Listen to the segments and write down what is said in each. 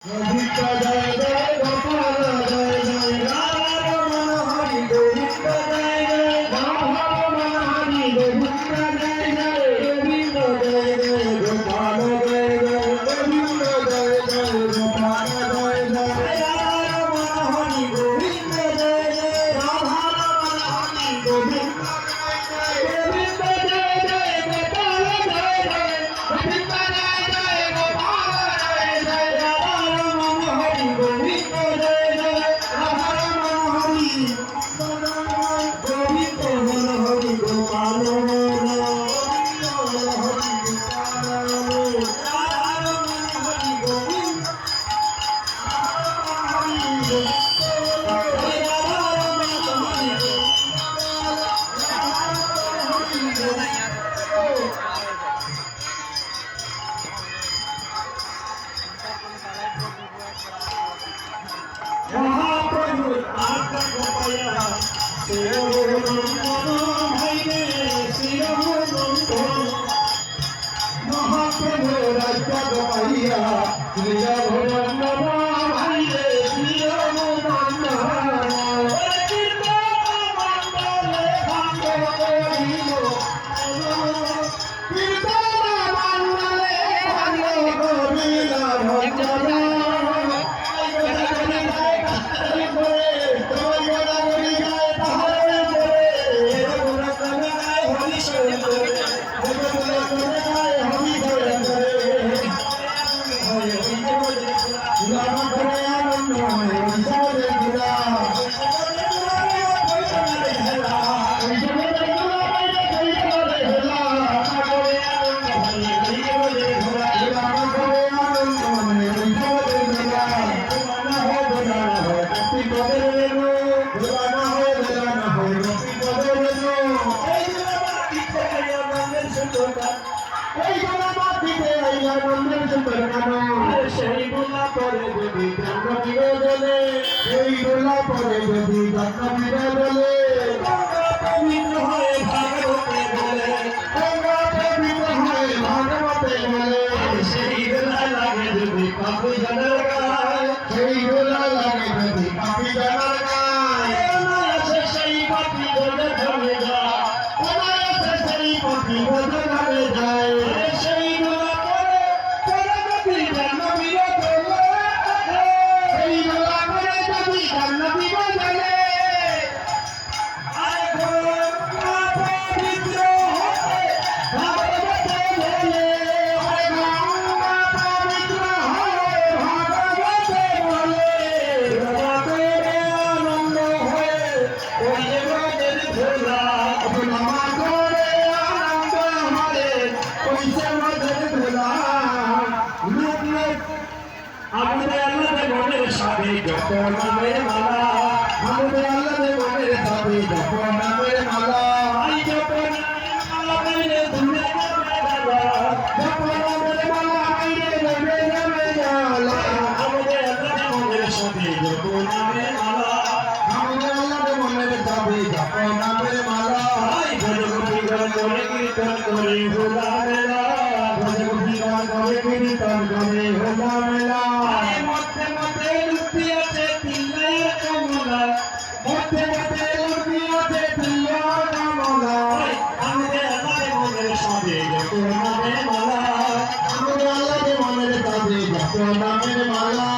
গোবিন্দ জয় জয় গোপাল জয় জয় রাধা রমণ হরি গোবিন্দ জয় জয় রাধা রমণ হরি গোবিন্দ জয় জয় গোবিন্দ জয় জয় গোপাল জয় জয় গোবিন্দ জয় জয় গোপাল জয় জয় রাধা রমণ হরি গোবিন্দ জয় জয় রাধা রমণ হরি গোবিন্দ গোবিন্দ জয় জয় গোপাল জয় জয় গোবিন্দ জয় জয় গোপাল জয় জয় রাধা রমণ হরি গোবিন্দ জয় জয় রাধা রমণ হরি গোবিন্দ হরি গোপাল হরি রাধা রমণ হরি গোবিন্দ महाप्रभु आत्मा गोपाया महाप्रभु राजा गोपाया সেই গোলা পরে যদি জন্ম দিবে বলে সেই গোলা পরে যদি জন্ম দিবে বলে পবিত্র হয়ে ভাগবতে বলে পবিত্র হয়ে ভাগবতে বলে সেই গোলা লাগে যদি পাপি জানার গায় সেই গোলা লাগে যদি পাপি জানার গায় সেই পাপি বলে ধরে যায় সেই পাপি বলে ধরে যায় সেই আমাদের আল্লাহ মনের সাথে যত নামে মালা আমাদের আল্লাহ মনের সাথে যত নামে মালা এই যত মালা মেরে দূরে যাবে বাবা যত নামের মালা মেরে দূরে যাবে জালা আমাদের আল্লাহ মনের সাথে যত নামে মালা আমাদের আল্লাহ মনের সাথে যত নামে মালা এই ভজগোপী গান করে কীর্তন করে হোলা মেলা ভজগোপী গান করে কীর্তন করে হোলা মেলা নামের মালা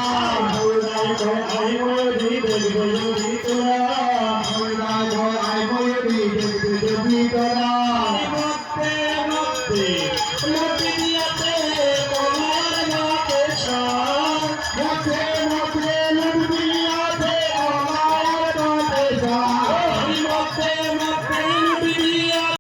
আই ময়ূরী দেখবে যদি তোরা আই ময়ূরী দেখবে যদি তোরা মধ্যে মধ্যে